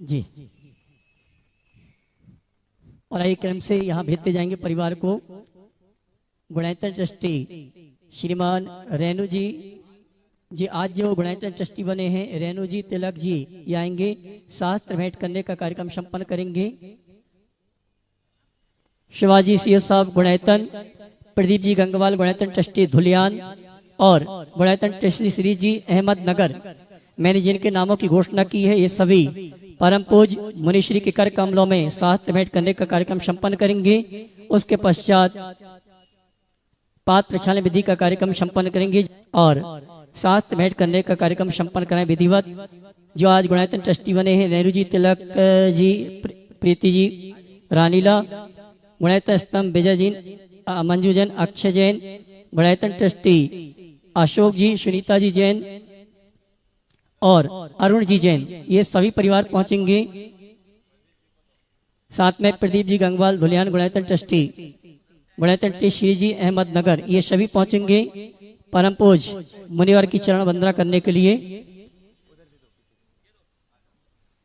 जी। और आइए क्रम से यहाँ भेजते जाएंगे परिवार को। गुणायतन ट्रस्टी श्रीमान रेणु जी आज जो गुणायतन ट्रस्टी बने हैं रेणु जी तिलक जी ये आएंगे, शास्त्र भेंट करने का कार्यक्रम संपन्न करेंगे। शिवाजी सीओ साहब गुणायतन, प्रदीप जी गंगवाल गुणायतन ट्रस्टी धुलियान और गुणायतन ट्रस्टी श्री जी अहमद नगर, मैंने जिनके नामों की घोषणा की है ये सभी परम पूज मुनिश्री के कर कमलों में शास्त्र भेंट करने का कार्यक्रम संपन्न करेंगे। उसके पश्चात पात्र प्रक्षालन विधि का कार्यक्रम संपन्न करेंगे और शास्त्र भेंट करने का कार्यक्रम संपन्न कराएं विधिवत। जो आज गुणायतन ट्रस्टी बने हैं नेहरू जी, तिलक जी, प्रीति जी, रानीला, गुणायतन स्तंभ विजय जी, मंजू जैन, अक्षय जैन, गुणायतन ट्रस्टी अशोक जी, सुनीता जी जैन और अरुण जी जैन, ये सभी परिवार पहुंचेंगे। साथ में प्रदीप जी गंगवाल धुलियान गुणायतन ट्रस्टी, गुणायतन ट्रस्टी श्री जी अहमद नगर, ये सभी पहुंचेंगे परम पूज मुनिवर की चरण वंदना करने के लिए।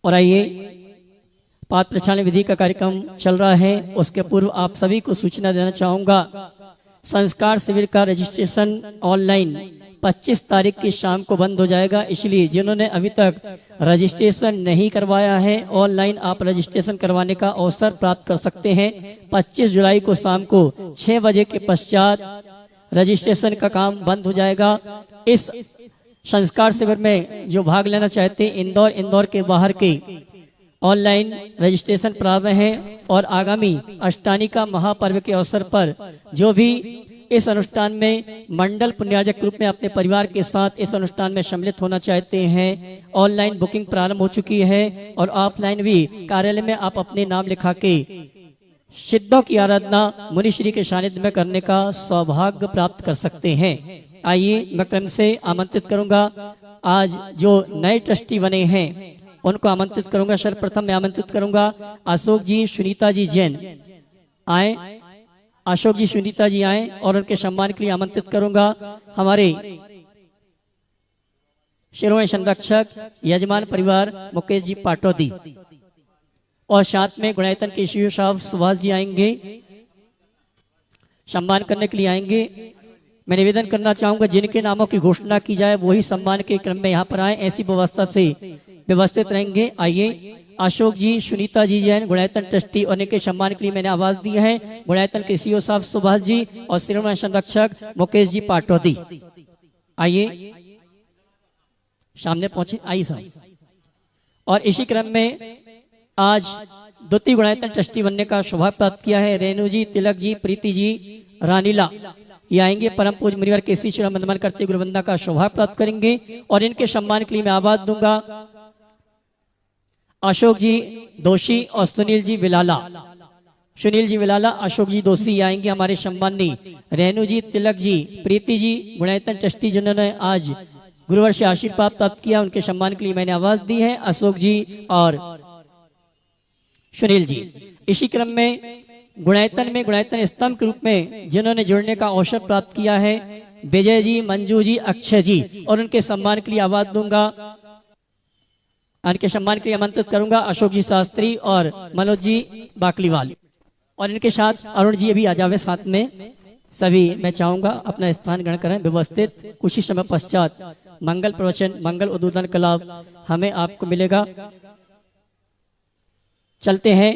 और आइए पात्र प्रक्षालन विधि का कार्यक्रम चल रहा है, उसके पूर्व आप सभी को सूचना देना चाहूंगा। संस्कार शिविर का रजिस्ट्रेशन ऑनलाइन 25 तारीख की शाम को बंद हो जाएगा, इसलिए जिन्होंने अभी तक रजिस्ट्रेशन नहीं करवाया है ऑनलाइन आप रजिस्ट्रेशन करवाने का अवसर प्राप्त कर सकते हैं। 25 जुलाई को शाम को 6 बजे के पश्चात रजिस्ट्रेशन का काम बंद हो जाएगा। इस संस्कार शिविर में जो भाग लेना चाहते हैं इंदौर के बाहर के ऑनलाइन रजिस्ट्रेशन प्रारंभ है और आगामी अष्टानी का महापर्व के अवसर पर जो भी इस अनुष्ठान में मंडल पुण्यार्जक रूप में अपने परिवार के साथ इस अनुष्ठान में सम्मिलित होना चाहते हैं, ऑनलाइन बुकिंग प्रारंभ हो चुकी है और ऑफलाइन भी कार्यालय में आप अपने नाम लिखा के सिद्धों की आराधना मुनिश्री के सानिध्य में करने का सौभाग्य प्राप्त कर सकते हैं। आइए मैं क्रम से आमंत्रित करूंगा, आज जो नए ट्रस्टी बने हैं उनको आमंत्रित करूंगा। सर्वप्रथम मैं आमंत्रित करूंगा अशोक जी, सुनीता जी जैन आए, अशोक जी, सुनीता जी आए और उनके सम्मान के लिए आमंत्रित करूंगा हमारे शिरोमणि संरक्षक यजमान परिवार मुकेश जी पाटौदी और साथ में गुणायतन के सीओ साहब सुभाष जी आएंगे, सम्मान करने के लिए आएंगे। मैं निवेदन करना चाहूंगा जिनके नामों की घोषणा की जाए वही सम्मान के क्रम में यहाँ पर आए, ऐसी व्यवस्था से व्यवस्थित रहेंगे। आइए अशोक जी, सुनीता जी जैन गुणायतन ट्रस्टी और इनके सम्मान के लिए मैंने आवाज दी है। गुणायतन के सीओ साहब सुभाष जी और शिरोमणि संरक्षक मुकेश जी पाटौदी आइए सामने पहुंचे, आइए साहब। और इसी क्रम में आज द्वितीय गुणायतन ट्रस्टी बनने का सौभाग्य प्राप्त किया है रेणु जी, तिलक जी, प्रीति जी, रानीला, ये आएंगे परम पूज मुनिवर के श्री चरण वंदन करते गुरुवंदना का सौभाग्य प्राप्त करेंगे। और इनके सम्मान के लिए मैं आवाज दूंगा अशोक जी दोषी और सुनील जी विलाला, सुनील जी विलाला, अशोक जी दोषी आएंगे हमारे सम्मानी। रेणु जी, तिलक जी, प्रीति जी गुणायतन ट्रस्टी जिन्होंने आज गुरुवर से आशीर्वाद प्राप्त किया, उनके सम्मान के लिए मैंने आवाज दी है अशोक जी और सुनील जी। इसी क्रम में गुणायतन स्तंभ के रूप में जिन्होंने जुड़ने का अवसर प्राप्त किया है विजय जी, मंजू जी, अक्षय जी और उनके सम्मान के लिए आवाज दूंगा। इनके सम्मान के लिए आमंत्रित करूंगा अशोक जी शास्त्री और मनोज जी बाकलीवाल और इनके साथ अरुण जी भी आ जावे साथ में। सभी मैं चाहूंगा अपना स्थान ग्रहण करें व्यवस्थित। कुछ ही समय पश्चात मंगल प्रवचन, मंगल उद्बोधन का लाभ हमें आपको मिलेगा। चलते हैं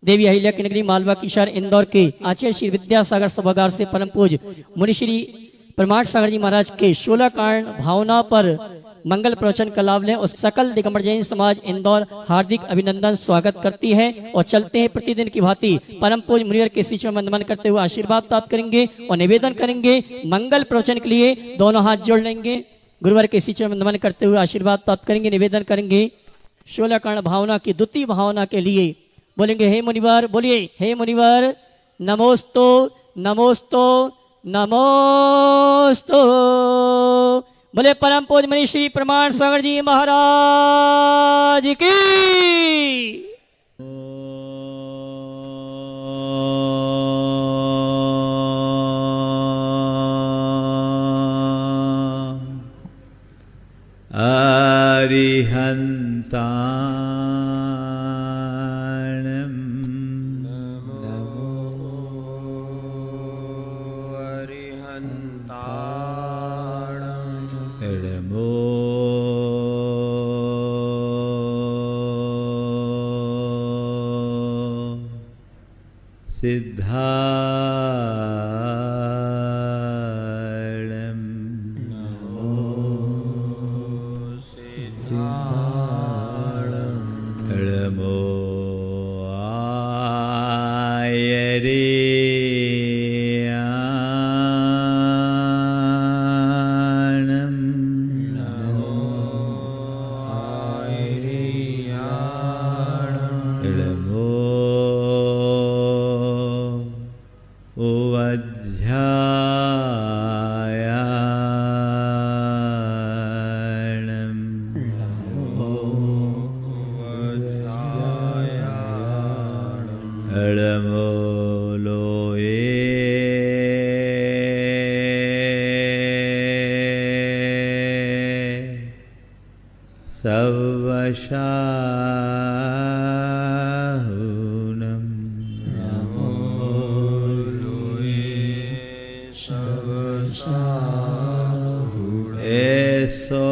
देवी अहिल्या की नगरी मालवा की शहर इंदौर के आचार्य श्री विद्यासागर सभागार से परम पूज मुनिश्री प्रमाण सागर जी महाराज के 16 कारण भावना पर मंगल प्रवचन का लाभ लें और सकल दिगंबर जैन समाज इंदौर हार्दिक अभिनंदन स्वागत करती है। और चलते हैं प्रतिदिन की भांति परम पूज मुनिवर के श्री चरण वंदन करते हुए आशीर्वाद प्राप्त करेंगे और निवेदन करेंगे मंगल प्रवचन के लिए दोनों हाथ जोड़ लेंगे, गुरुवर के श्री चरण वंदन करते हुए आशीर्वाद प्राप्त करेंगे, निवेदन करेंगे 16 कारण भावना की द्वितीय भावना के लिए बोलेंगे हे मुनिवर, बोलिए हे मुनिवर नमोस्तु नमोस्तु नमोस्तु। बोले परम पूज मणि श्री प्रमाण सागर जी महाराज की। अरिहन्ताणं नमो अरिहन्ताणं नमो सिद्धाणं नमो सिद्धाणं नमो आयर्याणं नमो आयर्याणं नमो उवध्यायाणं नमो लोये सवशाहुनं नमो लोये सवशाहुनं एसो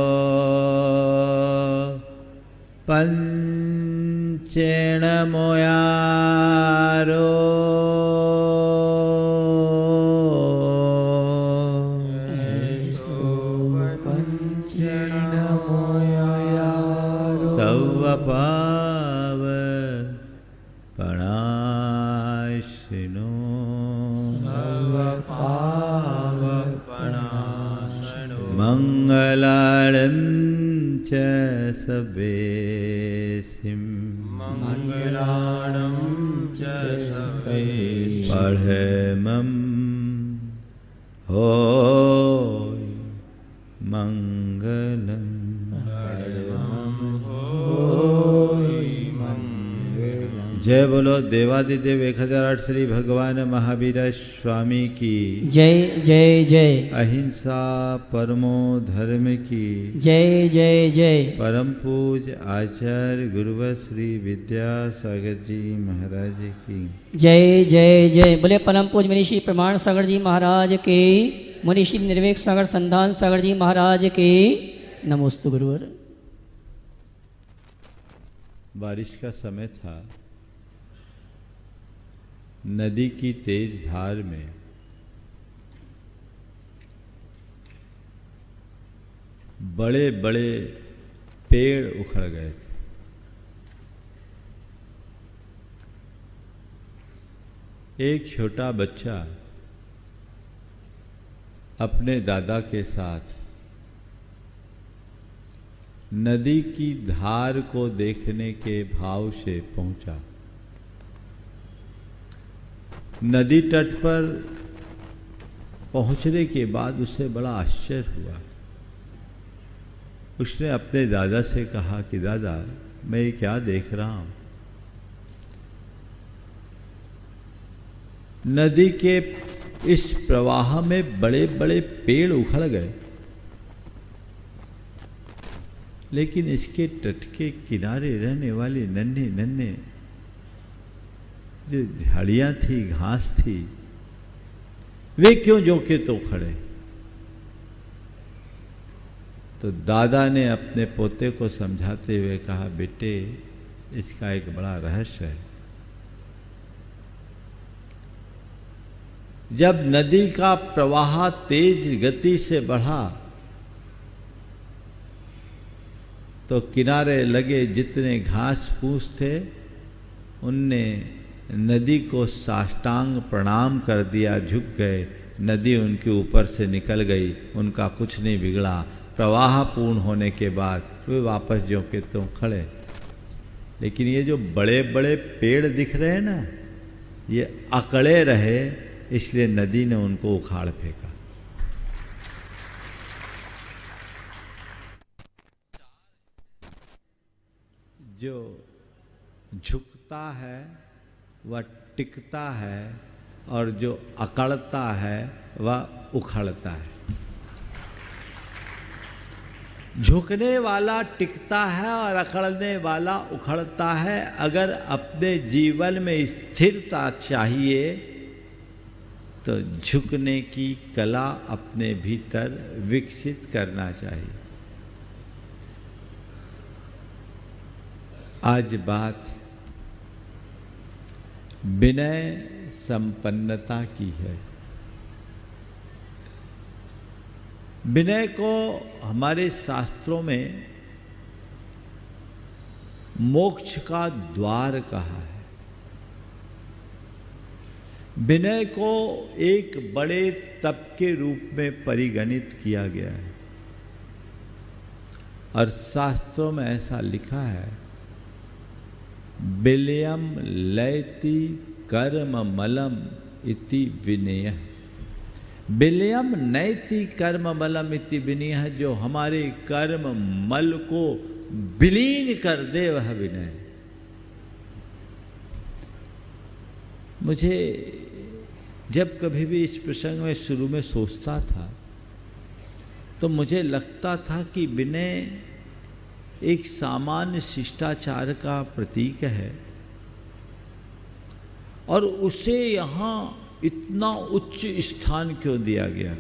पंचेण मोयारो सवपाव पणाशिनो मंगलाळं च सवेसिं मंगलाणं च सवेसिं पढ़मं होय मंगलम् जय बोलो देवादिदेव 1008 श्री भगवान महावीर स्वामी की जय जय जय अहिंसा परमो धर्म की जय जय जय परम पूज आचार्य गुरुवर श्री विद्यासागर जी महाराज की जय जय जय बोले परम पूज मनीषी प्रमाण सागर जी महाराज के मनीषी निर्वेक सागर संधान सागर जी महाराज के नमोस्तु गुरुवर। बारिश का समय था। नदी की तेज धार में बड़े बड़े पेड़ उखड़ गए थे। एक छोटा बच्चा अपने दादा के साथ नदी की धार को देखने के भाव से पहुंचा। नदी तट पर पहुंचने के बाद उसे बड़ा आश्चर्य हुआ। उसने अपने दादा से कहा कि दादा, मैं ये क्या देख रहा हूं? नदी के इस प्रवाह में बड़े बड़े पेड़ उखड़ गए, लेकिन इसके तट के किनारे रहने वाले नन्हे नन्हे जो झाड़ियां थी, घास थी, वे क्यों जो के तो खड़े? तो दादा ने अपने पोते को समझाते हुए कहा, बेटे, इसका एक बड़ा रहस्य है। जब नदी का प्रवाह तेज गति से बढ़ा तो किनारे लगे जितने घास फूस थे उनने नदी को साष्टांग प्रणाम कर दिया, झुक गए। नदी उनके ऊपर से निकल गई, उनका कुछ नहीं बिगड़ा। प्रवाह पूर्ण होने के बाद वे वापस ज्यों के त्यों खड़े। लेकिन ये जो बड़े बड़े पेड़ दिख रहे हैं ना, ये अकड़े रहे, इसलिए नदी ने उनको उखाड़ फेंका। जो झुकता है वह टिकता है, और जो अकड़ता है वह उखड़ता है। झुकने वाला टिकता है और अकड़ने वाला उखड़ता है। अगर अपने जीवन में स्थिरता चाहिए तो झुकने की कला अपने भीतर विकसित करना चाहिए। आज बात विनय संपन्नता की है। विनय को हमारे शास्त्रों में मोक्ष का द्वार कहा है। विनय को एक बड़े तप के रूप में परिगणित किया गया है और शास्त्रों में ऐसा लिखा है, विलयम लयति कर्म मलम इति विनय। विलयम नैति कर्म मलम इति विनय, जो हमारे कर्म मल को विलीन कर दे वह विनय। मुझे जब कभी भी इस प्रसंग में शुरू में सोचता था तो मुझे लगता था कि विनय एक सामान्य शिष्टाचार का प्रतीक है और उसे यहाँ इतना उच्च स्थान क्यों दिया गया,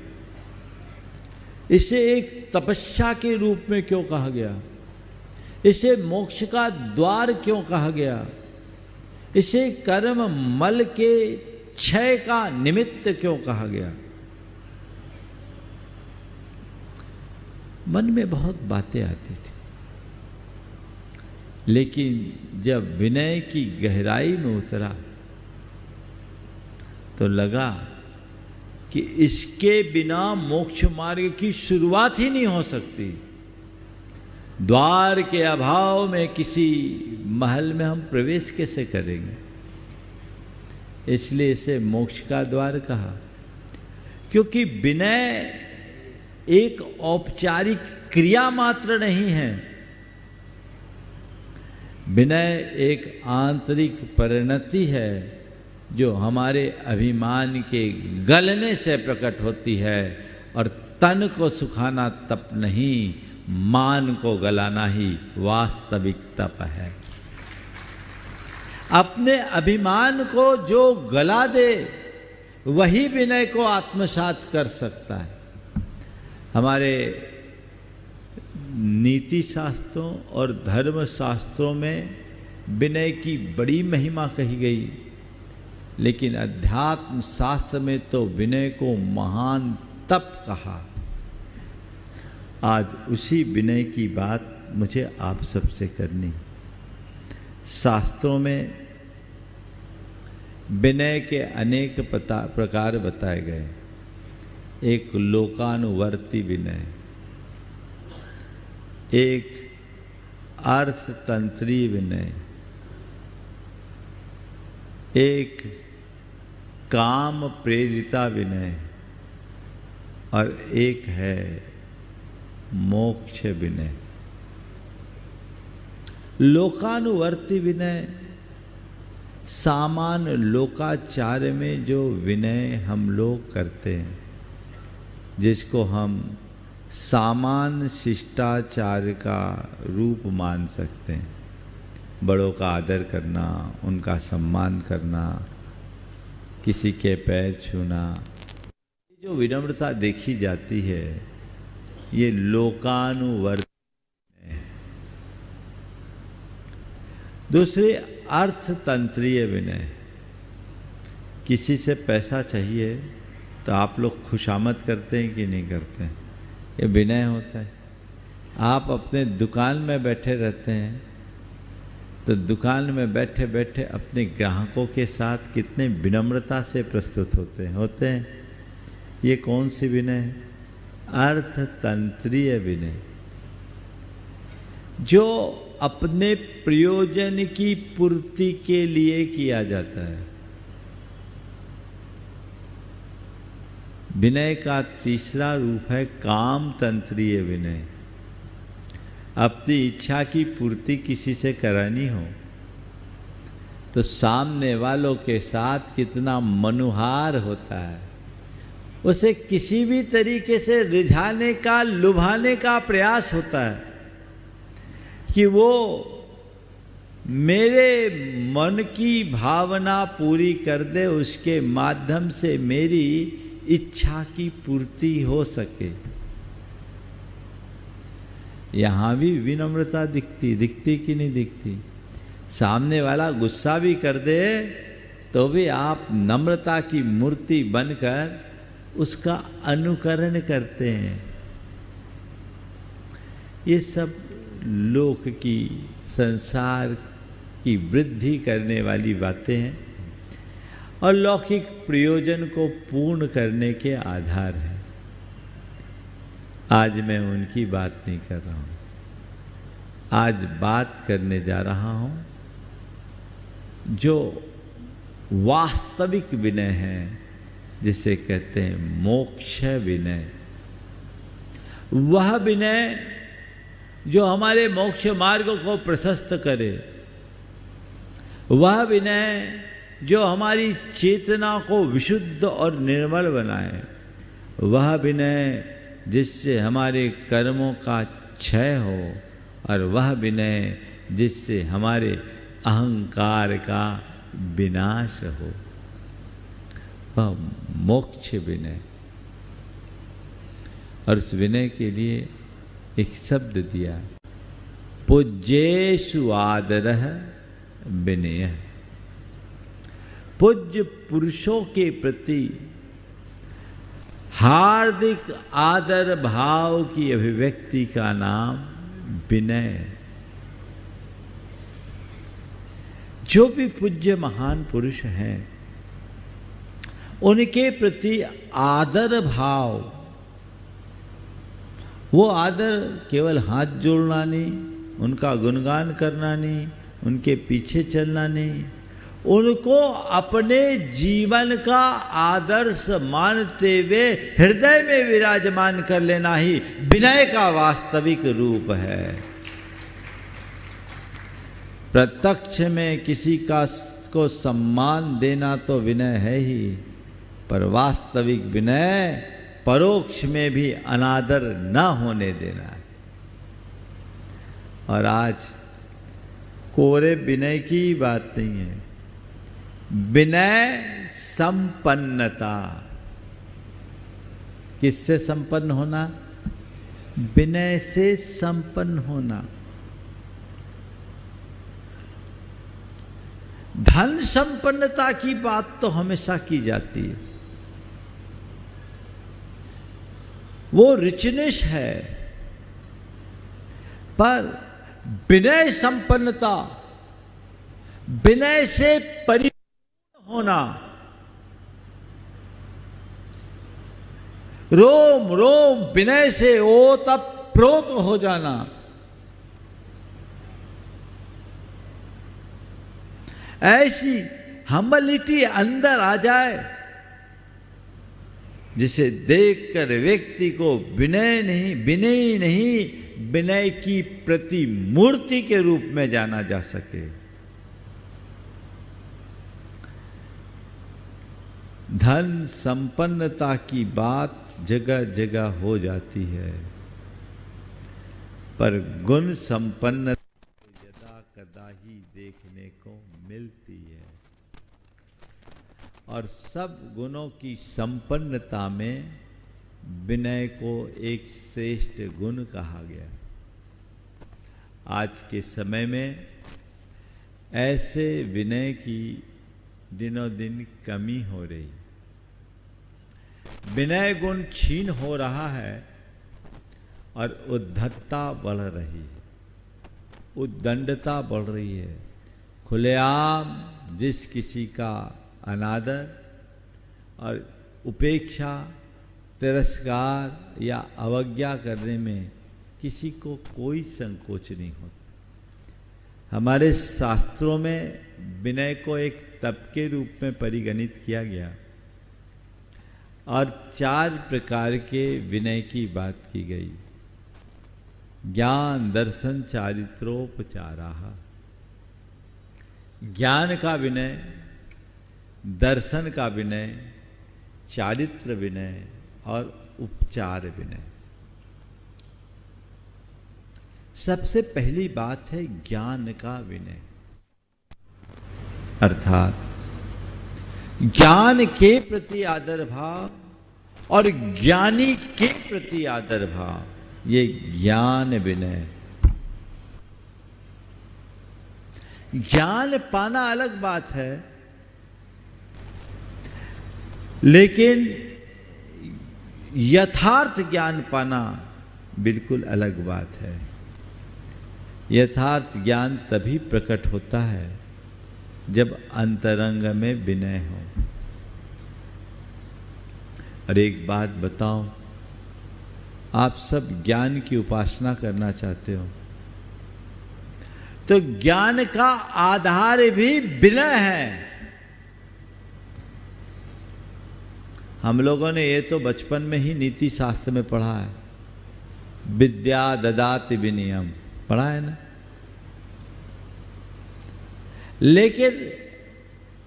इसे एक तपस्या के रूप में क्यों कहा गया, इसे मोक्ष का द्वार क्यों कहा गया, इसे कर्म मल के क्षय का निमित्त क्यों कहा गया। मन में बहुत बातें आती थी, लेकिन जब विनय की गहराई में उतरा तो लगा कि इसके बिना मोक्ष मार्ग की शुरुआत ही नहीं हो सकती। द्वार के अभाव में किसी महल में हम प्रवेश कैसे करेंगे, इसलिए इसे मोक्ष का द्वार कहा। क्योंकि विनय एक औपचारिक क्रिया मात्र नहीं है, विनय एक आंतरिक परिणति है जो हमारे अभिमान के गलने से प्रकट होती है। और तन को सुखाना तप नहीं, मान को गलाना ही वास्तविक तप है। अपने अभिमान को जो गला दे वही विनय को आत्मसात कर सकता है। हमारे नीति शास्त्रों और धर्म शास्त्रों में विनय की बड़ी महिमा कही गई, लेकिन अध्यात्म शास्त्र में तो विनय को महान तप कहा। आज उसी विनय की बात मुझे आप सबसे करनी। शास्त्रों में विनय के अनेक प्रकार बताए गए। एक लोकानुवर्ती विनय, एक अर्थतंत्रीय विनय, एक काम प्रेरिता विनय और एक है मोक्ष विनय। लोकानुवर्ती विनय सामान्य लोकाचार में जो विनय हम लोग करते हैं, जिसको हम सामान्य शिष्टाचार का रूप मान सकते हैं। बड़ों का आदर करना, उनका सम्मान करना, किसी के पैर छूना, जो विनम्रता देखी जाती है ये लोकानुवर्ती है। दूसरे अर्थतंत्रीय विनय, किसी से पैसा चाहिए तो आप लोग खुशामद करते हैं कि नहीं करते हैं, ये विनय होता है। आप अपने दुकान में बैठे रहते हैं तो दुकान में बैठे बैठे अपने ग्राहकों के साथ कितने विनम्रता से प्रस्तुत होते हैं। ये कौन सी विनय है? अर्थतंत्रीय विनय, जो अपने प्रयोजन की पूर्ति के लिए किया जाता है। विनय का तीसरा रूप है कामतंत्रीय विनय। अपनी इच्छा की पूर्ति किसी से करानी हो तो सामने वालों के साथ कितना मनुहार होता है, उसे किसी भी तरीके से रिझाने का, लुभाने का प्रयास होता है कि वो मेरे मन की भावना पूरी कर दे, उसके माध्यम से मेरी इच्छा की पूर्ति हो सके। यहां भी विनम्रता दिखती कि नहीं दिखती? सामने वाला गुस्सा भी कर दे तो भी आप नम्रता की मूर्ति बनकर उसका अनुकरण करते हैं। ये सब लोक की, संसार की वृद्धि करने वाली बातें हैं और लौकिक प्रयोजन को पूर्ण करने के आधार हैं। आज मैं उनकी बात नहीं कर रहा हूं। आज बात करने जा रहा हूं जो वास्तविक विनय है, जिसे कहते हैं मोक्ष विनय। वह विनय जो हमारे मोक्ष मार्ग को प्रशस्त करे, वह विनय जो हमारी चेतना को विशुद्ध और निर्मल बनाए, वह विनय जिससे हमारे कर्मों का क्षय हो, और वह विनय जिससे हमारे अहंकार का विनाश हो, वह मोक्ष विनय। और उस विनय के लिए एक शब्द दिया, पूज्येषु आदरः विनय। पूज्य पुरुषों के प्रति हार्दिक आदर भाव की अभिव्यक्ति का नाम विनय। जो भी पूज्य महान पुरुष हैं, उनके प्रति आदर भाव, वो आदर केवल हाथ जोड़ना नहीं, उनका गुणगान करना नहीं, उनके पीछे चलना नहीं, उनको अपने जीवन का आदर्श मानते हुए हृदय में विराजमान कर लेना ही विनय का वास्तविक रूप है। प्रत्यक्ष में किसी को सम्मान देना तो विनय है ही, पर वास्तविक विनय परोक्ष में भी अनादर न होने देना है। और आज कोरे विनय की बात नहीं है, विनय संपन्नता। किससे संपन्न होना? विनय से संपन्न होना। धन संपन्नता की बात तो हमेशा की जाती है, वो रिचनेस है, पर विनय संपन्नता, विनय से परिपूर्ण होना, रोम रोम विनय से ओतप्रोत हो जाना, ऐसी हम्बलिटी अंदर आ जाए जिसे देखकर व्यक्ति को विनय नहीं विनय की प्रतिमूर्ति के रूप में जाना जा सके। धन संपन्नता की बात जगह जगह हो जाती है, पर गुण संपन्नता यदा कदा ही देखने को मिलती है। और सब गुणों की संपन्नता में विनय को एक श्रेष्ठ गुण कहा गया। आज के समय में ऐसे विनय की दिनों दिन कमी हो रही, विनय गुण क्षीण हो रहा है और उद्धतता बढ़ रही है, उद्दंडता बढ़ रही है। खुलेआम जिस किसी का अनादर और उपेक्षा, तिरस्कार या अवज्ञा करने में किसी को कोई संकोच नहीं होता। हमारे शास्त्रों में विनय को एक तप के रूप में परिगणित किया गया और 4 प्रकार के विनय की बात की गई। ज्ञान दर्शन चारित्रोपचाराः, ज्ञान का विनय, दर्शन का विनय, चारित्र विनय और उपचार विनय। सबसे पहली बात है ज्ञान का विनय, अर्थात ज्ञान के प्रति आदर भाव और ज्ञानी के प्रति आदर भाव, ये ज्ञान विनय। ज्ञान पाना अलग बात है, लेकिन यथार्थ ज्ञान पाना बिल्कुल अलग बात है। यथार्थ ज्ञान तभी प्रकट होता है जब अंतरंग में विनय हो। और एक बात बताओ, आप सब ज्ञान की उपासना करना चाहते हो तो ज्ञान का आधार भी विनय है। हम लोगों ने ये तो बचपन में ही नीति शास्त्र में पढ़ा है, विद्या ददाति विनयम, पढ़ा है ना। लेकिन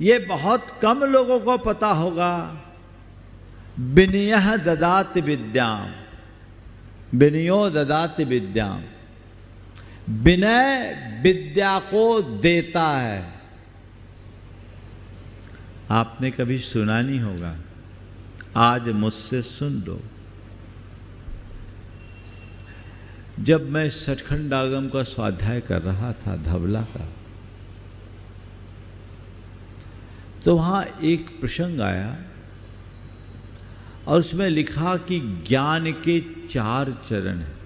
ये बहुत कम लोगों को पता होगा, विनयः ददाति विद्याम, विनयो ददाति विद्याम। विनय विद्या को देता है। आपने कभी सुना नहीं होगा, आज मुझसे सुन लो। जब मैं सचखंडागम का स्वाध्याय कर रहा था धवला का, तो वहां एक प्रसंग आया और उसमें लिखा कि ज्ञान के 4 चरण हैं।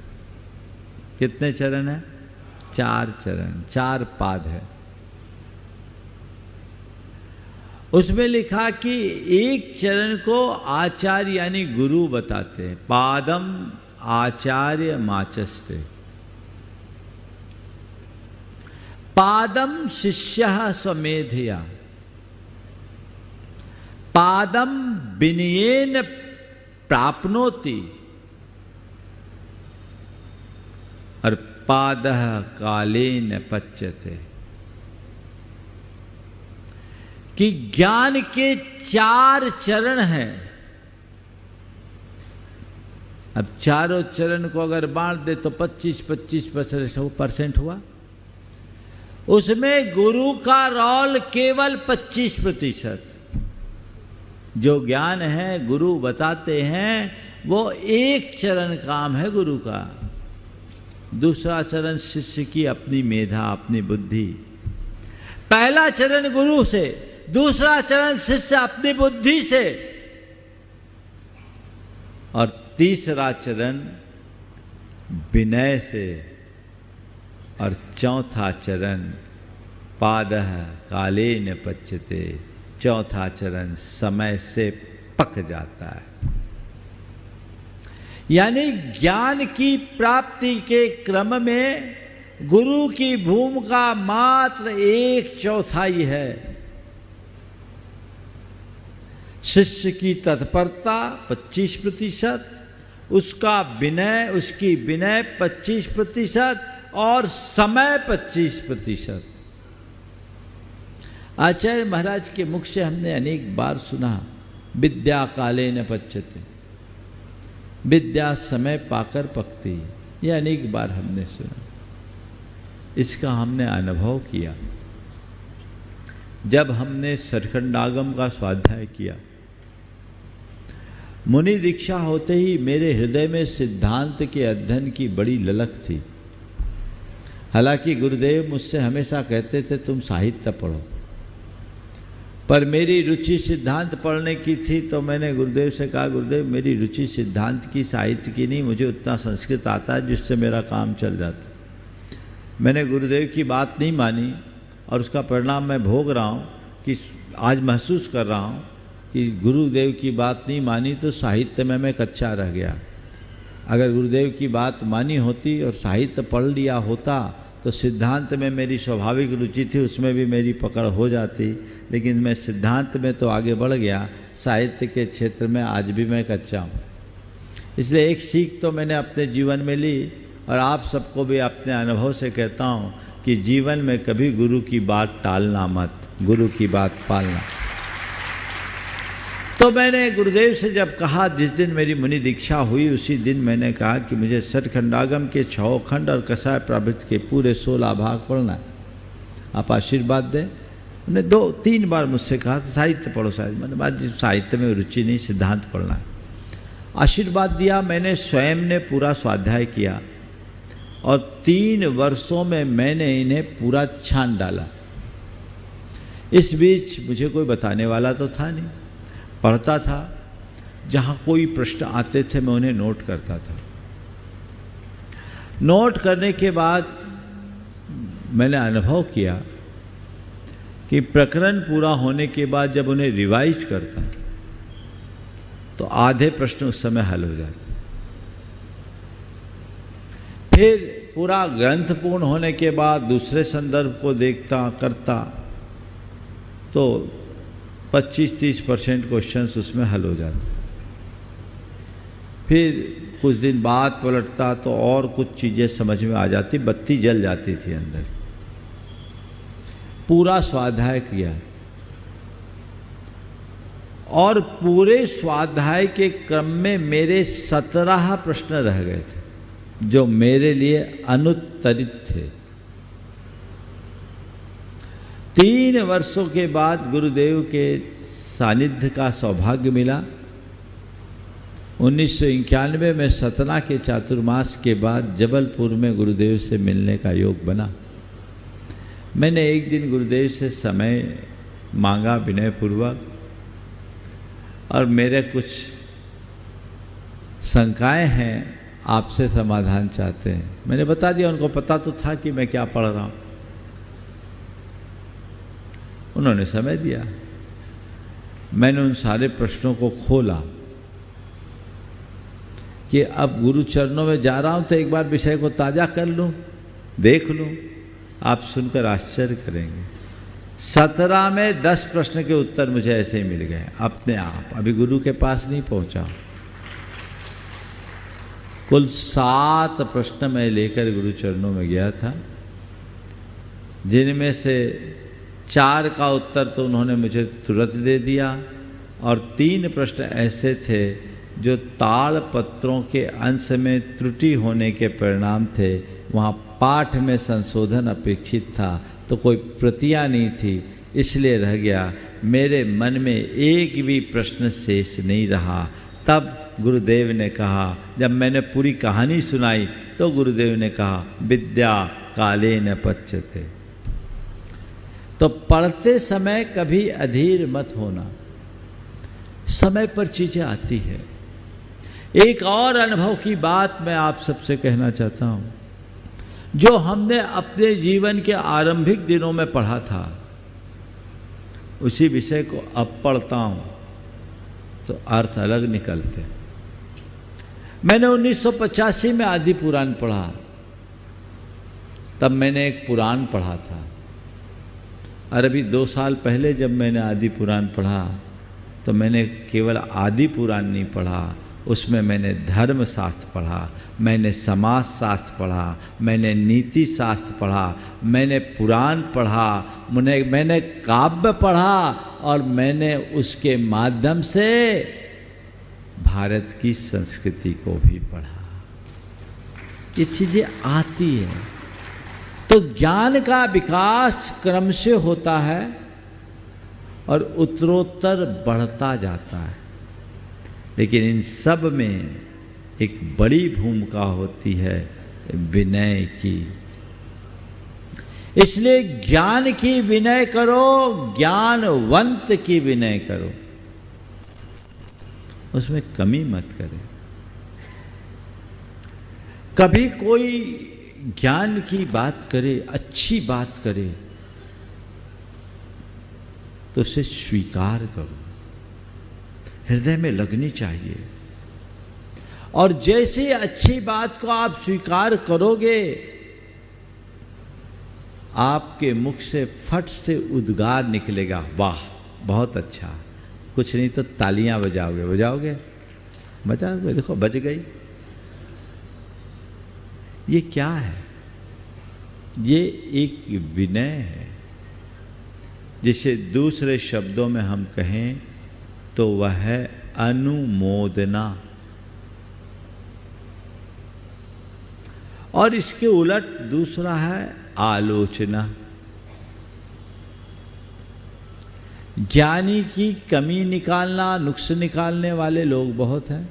कितने चरण हैं? 4 चरण, 4 पाद है। उसमें लिखा कि एक चरण को आचार्य यानी गुरु बताते हैं, पादम आचार्य माचस्ते, पादम शिष्यः स्वमेधया, पादम विनयेन प्राप्नोति और पादः कालेन पच्यते। कि ज्ञान के 4 चरण हैं। अब चारों चरण को अगर बांट दे तो 25-25% हुआ। उसमें गुरु का रोल केवल 25%। जो ज्ञान है गुरु बताते हैं, वो एक चरण काम है गुरु का। दूसरा चरण शिष्य की अपनी मेधा, अपनी बुद्धि। पहला चरण गुरु से, दूसरा चरण शिष्य अपनी बुद्धि से, और तीसरा चरण विनय से, और चौथा चरण पादः कालेन पच्यते, चौथा चरण समय से पक जाता है। यानी ज्ञान की प्राप्ति के क्रम में गुरु की भूमिका मात्र 1/4 है। शिष्य की तत्परता 25%, उसका विनय, उसकी विनय 25% और समय 25%। आचार्य महाराज के मुख से हमने अनेक बार सुना, विद्या कालेन पच्यते, विद्या समय पाकर पकती। ये अनेक बार हमने सुना, इसका हमने अनुभव किया। जब हमने सचखंडागम का स्वाध्याय किया, मुनि दीक्षा होते ही मेरे हृदय में सिद्धांत के अध्ययन की बड़ी ललक थी। हालांकि गुरुदेव मुझसे हमेशा कहते थे तुम साहित्य पढ़ो, पर मेरी रुचि सिद्धांत पढ़ने की थी। तो मैंने गुरुदेव से कहा, गुरुदेव मेरी रुचि सिद्धांत की, साहित्य की नहीं, मुझे उतना संस्कृत आता है जिससे मेरा काम चल जाता। मैंने गुरुदेव की बात नहीं मानी और उसका परिणाम मैं भोग रहा हूँ कि आज महसूस कर रहा हूँ कि गुरुदेव की बात नहीं मानी तो साहित्य में मैं कच्चा रह गया। अगर गुरुदेव की बात मानी होती और साहित्य पढ़ लिया होता तो सिद्धांत में मेरी स्वाभाविक रुचि थी, उसमें भी मेरी पकड़ हो जाती। लेकिन मैं सिद्धांत में तो आगे बढ़ गया, साहित्य के क्षेत्र में आज भी मैं कच्चा हूँ। इसलिए एक सीख तो मैंने अपने जीवन में ली और आप सबको भी अपने अनुभव से कहता हूँ कि जीवन में कभी गुरु की बात टालना मत, गुरु की बात पालना। तो मैंने गुरुदेव से जब कहा, जिस दिन मेरी मुनि दीक्षा हुई उसी दिन मैंने कहा कि मुझे सतखंडागम के 6 खंड और कसाय प्रवृत्ति के पूरे 16 भाग पढ़ना है, आप आशीर्वाद दें। उन्हें 2-3 बार मुझसे कहा था साहित्य पढ़ो, मैंने बात जी साहित्य में रुचि नहीं, सिद्धांत पढ़ना है। आशीर्वाद दिया, मैंने स्वयं ने पूरा स्वाध्याय किया और 3 वर्षों में मैंने इन्हें पूरा छान डाला। इस बीच मुझे कोई बताने वाला तो था नहीं, पढ़ता था, जहाँ कोई प्रश्न आते थे मैं उन्हें नोट करता था। नोट करने के बाद मैंने अनुभव किया कि प्रकरण पूरा होने के बाद जब उन्हें रिवाइज करता तो आधे प्रश्न उस समय हल हो जाते। फिर पूरा ग्रंथ पूर्ण होने के बाद दूसरे संदर्भ को देखता करता तो 25-30% क्वेश्चंस उसमें हल हो जाते। फिर कुछ दिन बाद पलटता तो और कुछ चीज़ें समझ में आ जाती, बत्ती जल जाती थी अंदर। पूरा स्वाध्याय किया और पूरे स्वाध्याय के क्रम में मेरे 17 प्रश्न रह गए थे जो मेरे लिए अनुत्तरित थे। 3 वर्षों के बाद गुरुदेव के सानिध्य का सौभाग्य मिला। 1991 में सतना के चातुर्मास के बाद जबलपुर में गुरुदेव से मिलने का योग बना। मैंने एक दिन गुरुदेव से समय मांगा विनयपूर्वक और मेरे कुछ शंकाएं हैं, आपसे समाधान चाहते हैं। मैंने बता दिया, उनको पता तो था कि मैं क्या पढ़ रहा हूँ। उन्होंने समय दिया, मैंने उन सारे प्रश्नों को खोला कि अब गुरु चरणों में जा रहा हूं तो एक बार विषय को ताजा कर लूं, देख लूं। आप सुनकर आश्चर्य करेंगे, 17 में 10 प्रश्न के उत्तर मुझे ऐसे ही मिल गए अपने आप। अभी गुरु के पास नहीं पहुंचा। कुल 7 प्रश्न मैं लेकर गुरु चरणों में गया था, जिनमें से 4 का उत्तर तो उन्होंने मुझे तुरंत दे दिया और 3 प्रश्न ऐसे थे जो ताड़ पत्रों के अंश में त्रुटि होने के परिणाम थे। वहाँ पाठ में संशोधन अपेक्षित था तो कोई प्रतियां नहीं थी, इसलिए रह गया। मेरे मन में एक भी प्रश्न शेष नहीं रहा। तब गुरुदेव ने कहा, जब मैंने पूरी कहानी सुनाई तो गुरुदेव ने कहा, विद्या काले न पच्यते। तो पढ़ते समय कभी अधीर मत होना, समय पर चीजें आती है। एक और अनुभव की बात मैं आप सबसे कहना चाहता हूं, जो हमने अपने जीवन के आरंभिक दिनों में पढ़ा था, उसी विषय को अब पढ़ता हूं तो अर्थ अलग निकलते। मैंने 1985 में आदि पुराण पढ़ा, तब मैंने एक पुराण पढ़ा था। और अभी 2 साल पहले जब मैंने आदि पुराण पढ़ा तो मैंने केवल आदि पुराण नहीं पढ़ा, उसमें मैंने धर्म शास्त्र पढ़ा, मैंने समाज शास्त्र पढ़ा, मैंने नीति शास्त्र पढ़ा, मैंने पुराण पढ़ा, मैंने काव्य पढ़ा और मैंने उसके माध्यम से भारत की संस्कृति को भी पढ़ा। ये चीजें आती हैं तो ज्ञान का विकास क्रम से होता है और उत्तरोत्तर बढ़ता जाता है। लेकिन इन सब में एक बड़ी भूमिका होती है विनय की। इसलिए ज्ञान की विनय करो, ज्ञानवंत की विनय करो, उसमें कमी मत करें। कभी कोई ज्ञान की बात करे, अच्छी बात करे तो उसे स्वीकार करो, हृदय में लगनी चाहिए। और जैसे अच्छी बात को आप स्वीकार करोगे, आपके मुख से फट से उद्गार निकलेगा, वाह बहुत अच्छा। कुछ नहीं तो तालियां बजाओगे, बजाओगे, देखो बज गई। ये क्या है? ये एक विनय है। जिसे दूसरे शब्दों में हम कहें तो वह है अनुमोदना। और इसके उलट दूसरा है आलोचना। ज्ञानी की कमी निकालना, नुक्स निकालने वाले लोग बहुत हैं,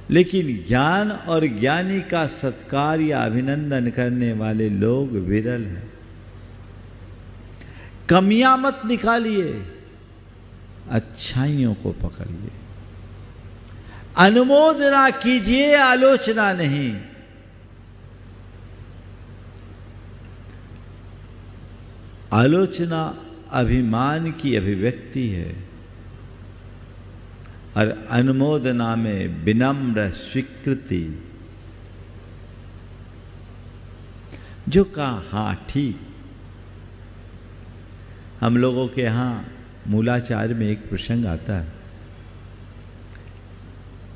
लेकिन ज्ञान और ज्ञानी का सत्कार या अभिनंदन करने वाले लोग विरल हैं। कमियां मत निकालिए, अच्छाइयों को पकड़िए। अनुमोदना कीजिए, आलोचना नहीं। आलोचना अभिमान की अभिव्यक्ति है और अनुमोदना में विनम्र स्वीकृति, जो कहा हाँ ठीक। हम लोगों के यहाँ मूलाचार्य में एक प्रसंग आता है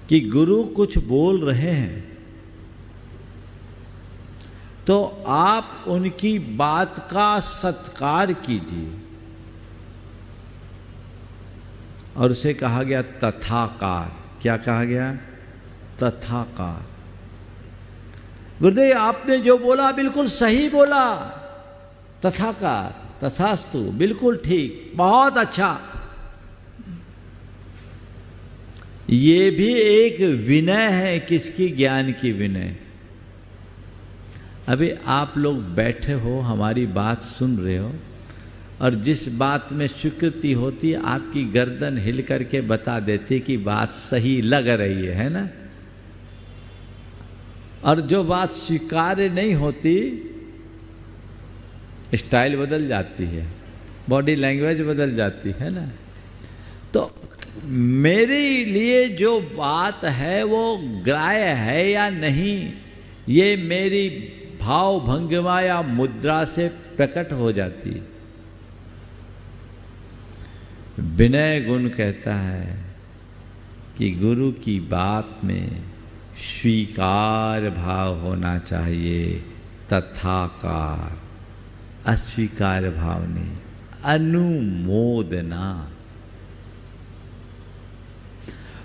कि गुरु कुछ बोल रहे हैं तो आप उनकी बात का सत्कार कीजिए। और उसे कहा गया तथाकार। क्या कहा गया? तथाकार। गुरुदेव आपने जो बोला बिल्कुल सही बोला, तथाकार, तथास्तु, बिल्कुल ठीक, बहुत अच्छा। ये भी एक विनय है। किसकी? ज्ञान की विनय। अभी आप लोग बैठे हो, हमारी बात सुन रहे हो, और जिस बात में स्वीकृति होती है आपकी गर्दन हिल करके बता देती कि बात सही लग रही है ना। और जो बात स्वीकार्य नहीं होती, स्टाइल बदल जाती है, बॉडी लैंग्वेज बदल जाती है ना। तो मेरे लिए जो बात है वो ग्राह्य है या नहीं, ये मेरी भाव भंगिमा या मुद्रा से प्रकट हो जाती है। विनय गुण कहता है कि गुरु की बात में स्वीकार भाव होना चाहिए, तथाकार, अस्वीकार भाव नहीं। अनुमोदना,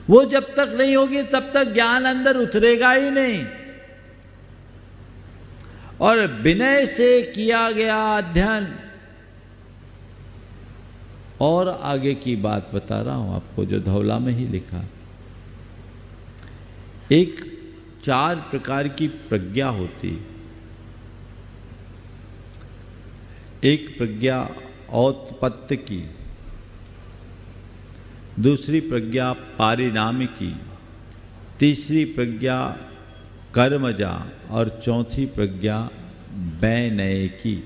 वो जब तक नहीं होगी तब तक ज्ञान अंदर उतरेगा ही नहीं। और विनय से किया गया अध्ययन, और आगे की बात बता रहा हूं आपको जो धौला में ही लिखा। एक 4 प्रकार की प्रज्ञा होती। एक प्रज्ञा औत्पत्ति की, दूसरी प्रज्ञा पारिणामिकी, तीसरी प्रज्ञा कर्मजा और चौथी प्रज्ञा वैनयिकी।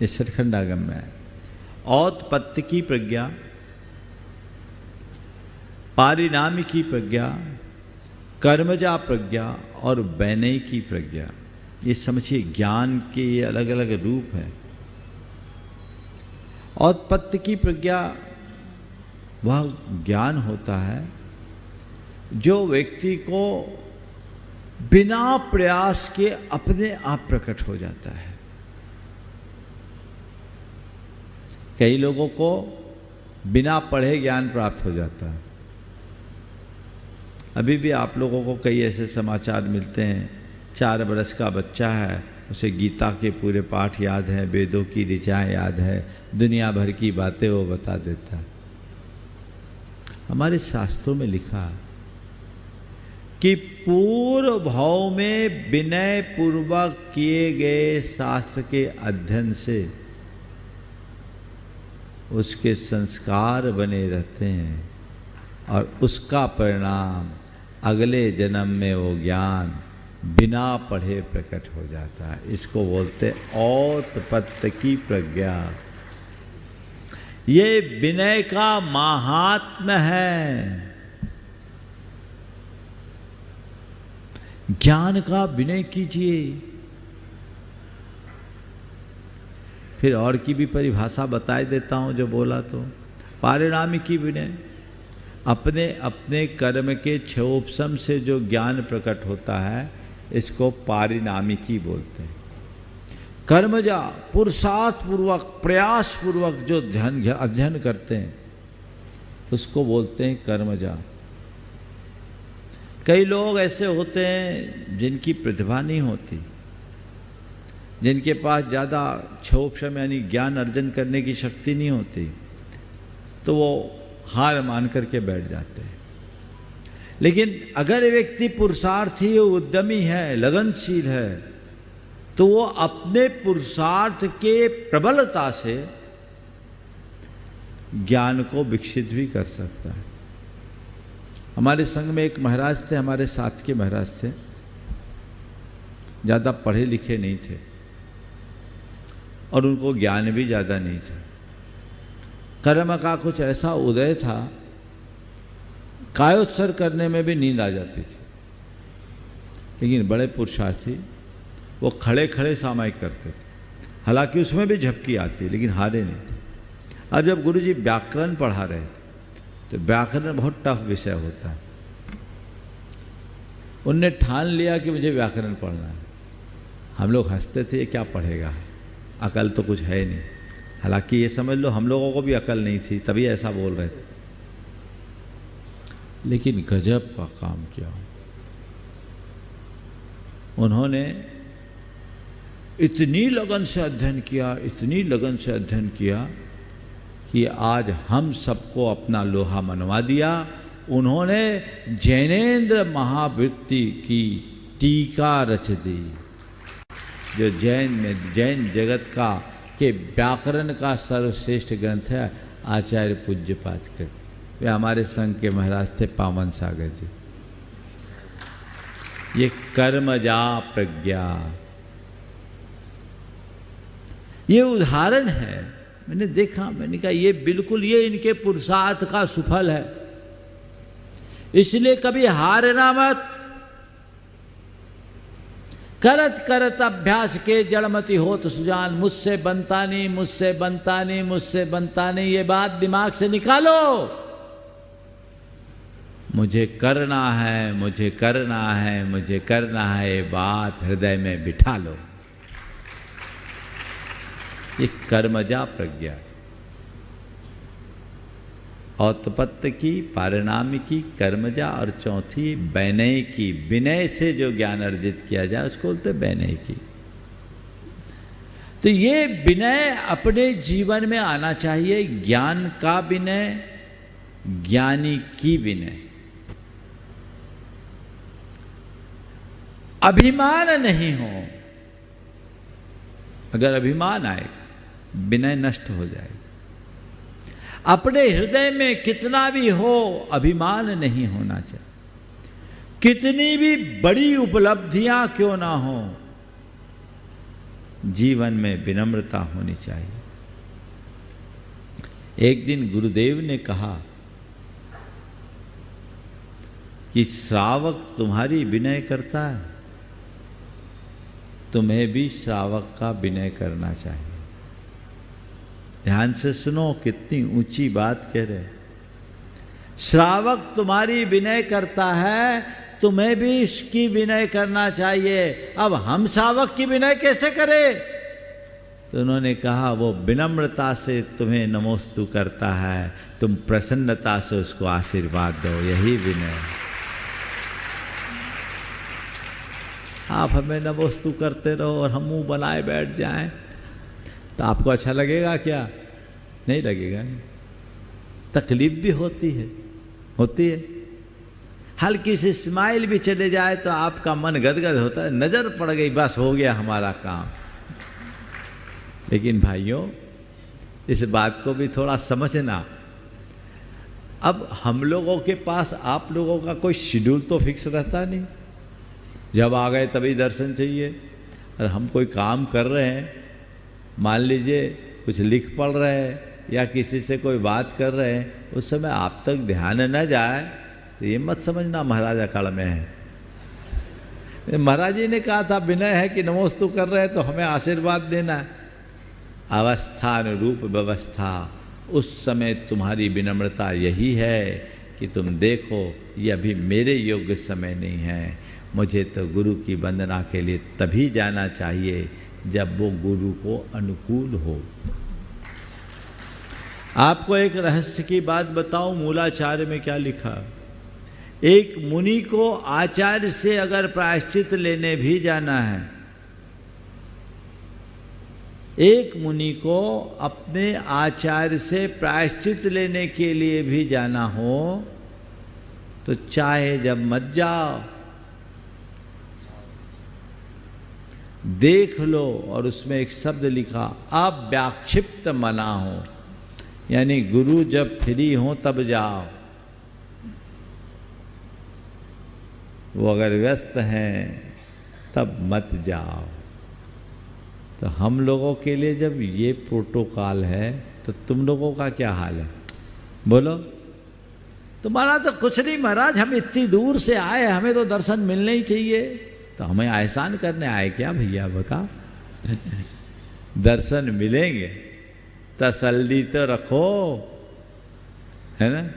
ये सचखंडागम में है। औत्पत्ति की प्रज्ञा, पारिणामिकी प्रज्ञा, कर्मजा प्रज्ञा और वैनयिकी प्रज्ञा। ये समझिए ज्ञान के ये अलग अलग रूप हैं। औत्पत्ति की प्रज्ञा वह ज्ञान होता है जो व्यक्ति को बिना प्रयास के अपने आप प्रकट हो जाता है। कई लोगों को बिना पढ़े ज्ञान प्राप्त हो जाता है। अभी भी आप लोगों को कई ऐसे समाचार मिलते हैं, 4 बरस का बच्चा है, उसे गीता के पूरे पाठ याद है, वेदों की ऋचाएँ याद है, दुनिया भर की बातें वो बता देता है। हमारे शास्त्रों में लिखा है कि पूर्व भाव में विनय पूर्वक किए गए शास्त्र के अध्ययन से उसके संस्कार बने रहते हैं और उसका परिणाम अगले जन्म में वो ज्ञान बिना पढ़े प्रकट हो जाता है। इसको बोलते औत्पत्ति की प्रज्ञा। ये विनय का महात्म्य है। ज्ञान का विनय कीजिए। फिर और की भी परिभाषा बताए देता हूं जो बोला तो। पारिणामिकी विनय, अपने अपने कर्म के क्षयोपशम से जो ज्ञान प्रकट होता है इसको पारिणामिकी बोलते हैं। कर्मजा, पुरुषार्थ पूर्वक प्रयास पूर्वक जो अध्ययन करते हैं उसको बोलते हैं कर्मजा। कई लोग ऐसे होते हैं जिनकी प्रतिभा नहीं होती, जिनके पास ज़्यादा क्षोभक्षम यानी ज्ञान अर्जन करने की शक्ति नहीं होती, तो वो हार मान करके बैठ जाते हैं। लेकिन अगर व्यक्ति पुरुषार्थी उद्यमी है, लगनशील है, तो वो अपने पुरुषार्थ के प्रबलता से ज्ञान को विकसित भी कर सकता है। हमारे संघ में एक महाराज थे, हमारे साथ के महाराज थे, ज़्यादा पढ़े लिखे नहीं थे और उनको ज्ञान भी ज़्यादा नहीं था। कर्म का कुछ ऐसा उदय था, कायोत्सर्ग करने में भी नींद आ जाती थी, लेकिन बड़े पुरुषार्थी, वो खड़े खड़े सामायिक करते थे। हालांकि उसमें भी झपकी आती, लेकिन हारे नहीं। अब जब गुरुजी व्याकरण पढ़ा रहे थे, तो व्याकरण बहुत टफ विषय होता है। उनने ठान लिया कि मुझे व्याकरण पढ़ना है। हम लोग हंसते थे, ये क्या पढ़ेगा, अकल तो कुछ है नहीं। हालांकि ये समझ लो हम लोगों को भी अकल नहीं थी, तभी ऐसा बोल रहे थे। लेकिन गजब का काम किया उन्होंने। इतनी लगन से अध्ययन किया, इतनी लगन से अध्ययन किया कि आज हम सबको अपना लोहा मनवा दिया। उन्होंने जैनेन्द्र महावृत्ति की टीका रच दी, जो जैन जगत का के व्याकरण का सर्वश्रेष्ठ ग्रंथ है। आचार्य पूज्यपाद के वे हमारे संघ के महाराज थे, पावन सागर जी। ये कर्मजा प्रज्ञा, ये उदाहरण है। मैंने देखा, मैंने कहा ये बिल्कुल ये इनके पुरुषार्थ का सुफल है। इसलिए कभी हारना मत। करत करत अभ्यास के जड़मति होत सुजान, मुझसे बनता नहीं, मुझसे बनता नहीं, मुझसे बनता नहीं, ये बात दिमाग से निकालो। मुझे करना है, मुझे करना है, मुझे करना है, ये बात हृदय में बिठा लो। ये कर्मजा प्रज्ञा, औत्पत्ति की, पारिणामिकी, कर्मजा, और चौथी वैनय की। विनय से जो ज्ञान अर्जित किया जाए उसको बोलते वैनय की। तो ये विनय अपने जीवन में आना चाहिए। ज्ञान का विनय, ज्ञानी की विनय। अभिमान नहीं हो। अगर अभिमान आए, विनय नष्ट हो जाएगा। अपने हृदय में कितना भी हो, अभिमान नहीं होना चाहिए। कितनी भी बड़ी उपलब्धियां क्यों ना हो, जीवन में विनम्रता होनी चाहिए। एक दिन गुरुदेव ने कहा कि श्रावक तुम्हारी विनय करता है, तुम्हें भी श्रावक का विनय करना चाहिए। ध्यान से सुनो, कितनी ऊंची बात कह रहे। श्रावक तुम्हारी विनय करता है, तुम्हें भी इसकी विनय करना चाहिए। अब हम श्रावक की विनय कैसे करें? तो उन्होंने कहा वो विनम्रता से तुम्हें नमोस्तु करता है, तुम प्रसन्नता से उसको आशीर्वाद दो, यही विनय। आप हमें नमोस्तु करते रहो और हम मुंह बनाए बैठ जाएं तो आपको अच्छा लगेगा क्या? नहीं लगेगा। तकलीफ भी होती है। हल्की सी स्माइल भी चले जाए तो आपका मन गदगद होता है, नजर पड़ गई, बस हो गया हमारा काम। लेकिन भाइयों, इस बात को भी थोड़ा समझना। अब हम लोगों के पास आप लोगों का कोई शेड्यूल तो फिक्स रहता नहीं। जब आ गए तभी दर्शन चाहिए। और हम कोई काम कर रहे हैं, मान लीजिए कुछ लिख पढ़ रहे हैं या किसी से कोई बात कर रहे हैं, उस समय आप तक ध्यान न जाए तो ये मत समझना महाराज अखाड़ा में है। महाराज जी ने कहा था विनय है कि नमोस्तु कर रहे हैं तो हमें आशीर्वाद देना है। अवस्थानुरूप व्यवस्था, उस समय तुम्हारी विनम्रता यही है कि तुम देखो ये अभी मेरे योग्य समय नहीं है, मुझे तो गुरु की वंदना के लिए तभी जाना चाहिए जब वो गुरु को अनुकूल हो। आपको एक रहस्य की बात बताऊं, मूलाचार्य में क्या लिखा। एक मुनि को आचार्य से अगर प्रायश्चित लेने भी जाना है, एक मुनि को अपने आचार्य से प्रायश्चित लेने के लिए भी जाना हो तो चाहे जब मत जाओ, देख लो, और उसमें एक शब्द लिखा अव्याक्षिप्त मना हो, यानी गुरु जब फ्री हो तब जाओ। वो अगर व्यस्त हैं तब मत जाओ। तो हम लोगों के लिए जब ये प्रोटोकॉल है तो तुम लोगों का क्या हाल है, बोलो। तुम्हारा तो कुछ नहीं महाराज, हम इतनी दूर से आए, हमें तो दर्शन मिलने ही चाहिए। तो हमें एहसान करने आए क्या भैया, बता। दर्शन मिलेंगे, तसल्ली तो रखो, है ना।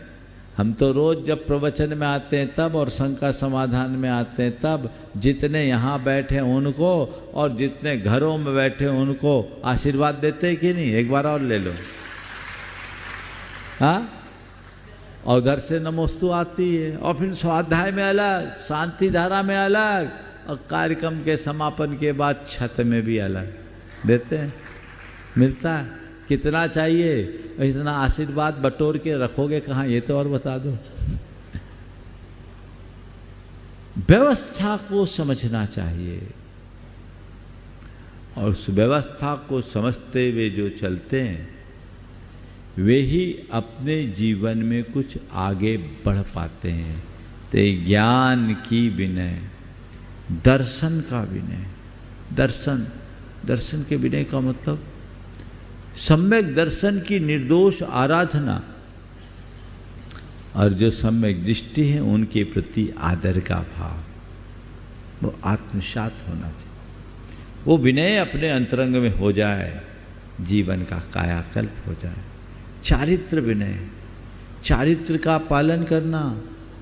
हम तो रोज जब प्रवचन में आते हैं तब, और शंका समाधान में आते हैं तब, जितने यहाँ बैठे उनको और जितने घरों में बैठे उनको आशीर्वाद देते हैं कि नहीं। एक बार और ले लो, हाँ। और उधर से नमोस्तु आती है, और फिर स्वाध्याय में अलग, शांति धारा में अलग, और कार्यक्रम के समापन के बाद छत में भी अलग देते हैं, मिलता है। कितना चाहिए, इतना आशीर्वाद बटोर के रखोगे कहाँ, ये तो और बता दो। व्यवस्था को समझना चाहिए, और उस व्यवस्था को समझते हुए जो चलते हैं वे ही अपने जीवन में कुछ आगे बढ़ पाते हैं। तो ज्ञान की विनय, दर्शन का विनय, दर्शन के विनय का मतलब सम्यक दर्शन की निर्दोष आराधना, और जो सम्यक दृष्टि है उनके प्रति आदर का भाव, वो आत्मसात होना चाहिए। वो विनय अपने अंतरंग में हो जाए, जीवन का कायाकल्प हो जाए। चारित्र विनय, चारित्र का पालन करना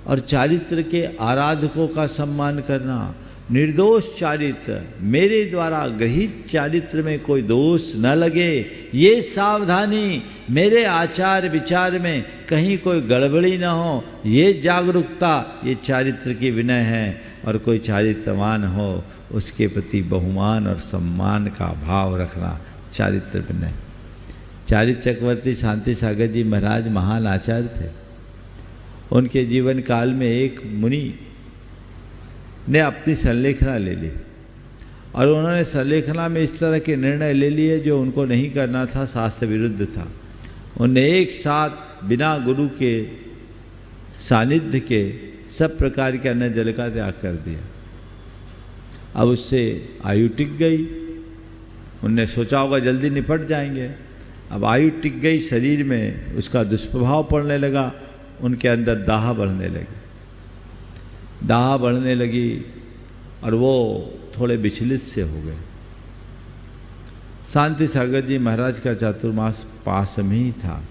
और चारित्र के आराधकों का सम्मान करना, निर्दोष चारित्र, मेरे द्वारा गृहीत चारित्र में कोई दोष न लगे, ये सावधानी, मेरे आचार विचार में कहीं कोई गड़बड़ी न हो, ये जागरूकता, ये चारित्र की विनय है। और कोई चारित्रवान हो उसके प्रति बहुमान और सम्मान का भाव रखना, चारित्र विनय। चारित्र चक्रवर्ती शांति सागर जी महाराज महान आचार्य थे। उनके जीवन काल में एक मुनि ने अपनी संलेखना ले ली, और उन्होंने संलेखना में इस तरह के निर्णय ले लिए जो उनको नहीं करना था, शास्त्र विरुद्ध था। उन्हें एक साथ बिना गुरु के सानिध्य के सब प्रकार के अन्न जल का त्याग कर दिया। अब उससे आयु टिक गई, उनने सोचा होगा जल्दी निपट जाएंगे। अब आयु टिक गई, शरीर में उसका दुष्प्रभाव पड़ने लगा, उनके अंदर दाह बढ़ने लगी, दाह बढ़ने लगी, और वो थोड़े विचलित से हो गए। शांति सागर जी महाराज का चातुर्मास पास में ही था।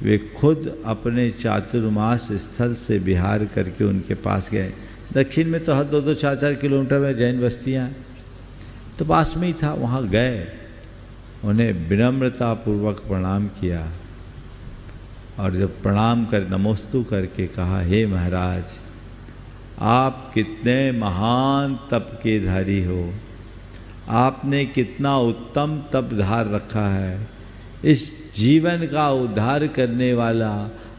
वे खुद अपने चातुर्मास स्थल से विहार करके उनके पास गए। दक्षिण में तो हर 2-4 किलोमीटर में जैन बस्तियाँ, तो पास में ही था, वहाँ गए, उन्हें विनम्रता पूर्वक प्रणाम किया, और जब प्रणाम कर नमोस्तु करके कहा, हे महाराज, आप कितने महान तप के धारी हो, आपने कितना उत्तम तप धार रखा है। इस जीवन का उद्धार करने वाला,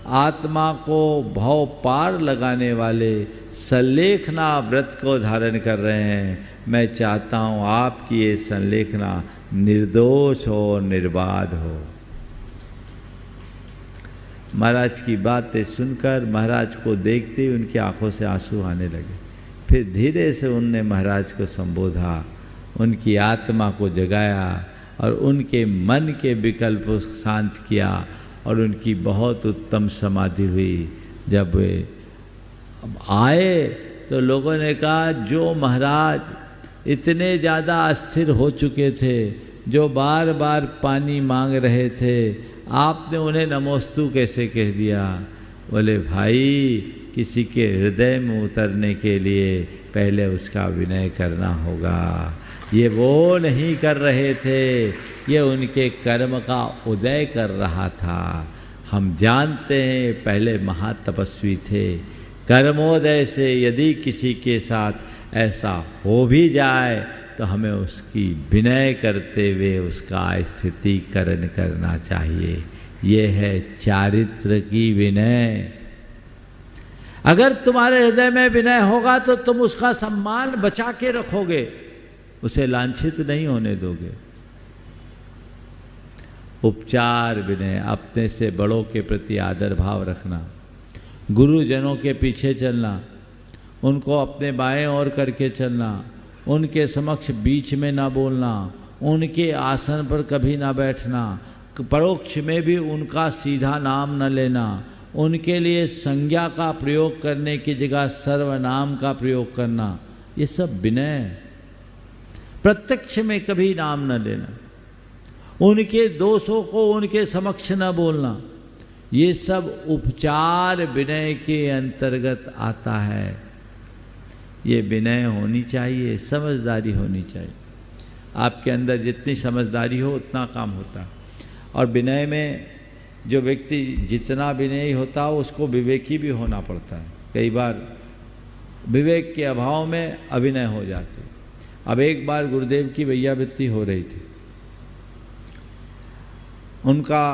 आत्मा को भव पार लगाने वाले संलेखना व्रत को धारण कर रहे हैं। मैं चाहता हूँ आपकी ये संलेखना निर्दोष हो, निर्बाध हो। महाराज की बातें सुनकर, महाराज को देखते ही उनकी आंखों से आंसू आने लगे। फिर धीरे से उनने महाराज को संबोधा, उनकी आत्मा को जगाया, और उनके मन के विकल्प को शांत किया, और उनकी बहुत उत्तम समाधि हुई। जब वे अब आए तो लोगों ने कहा, जो महाराज इतने ज़्यादा अस्थिर हो चुके थे, जो बार बार पानी मांग रहे थे, आपने उन्हें नमोस्तु कैसे कह दिया। बोले, भाई, किसी के हृदय में उतरने के लिए पहले उसका विनय करना होगा। ये वो नहीं कर रहे थे, ये उनके कर्म का उदय कर रहा था। हम जानते हैं पहले महातपस्वी थे। कर्मोदय से यदि किसी के साथ ऐसा हो भी जाए तो हमें उसकी विनय करते हुए उसका स्थितिकरण करना चाहिए। ये है चारित्र की विनय। अगर तुम्हारे हृदय में विनय होगा तो तुम उसका सम्मान बचा के रखोगे, उसे लांछित नहीं होने दोगे। उपचार विनय, अपने से बड़ों के प्रति आदर भाव रखना, गुरुजनों के पीछे चलना, उनको अपने बाएं ओर करके चलना, उनके समक्ष बीच में ना बोलना, उनके आसन पर कभी ना बैठना, परोक्ष में भी उनका सीधा नाम न लेना, उनके लिए संज्ञा का प्रयोग करने की जगह सर्वनाम का प्रयोग करना, ये सब विनय। प्रत्यक्ष में कभी नाम न लेना, उनके दोषों को उनके समक्ष न बोलना, ये सब उपचार विनय के अंतर्गत आता है। ये विनय होनी चाहिए, समझदारी होनी चाहिए। आपके अंदर जितनी समझदारी हो उतना काम होता है। और विनय में जो व्यक्ति जितना विनयी होता है उसको विवेकी भी होना पड़ता है। कई बार विवेक के अभाव में अभिनय हो जाते। अब एक बार गुरुदेव की वैयावृत्ति हो रही थी, उनका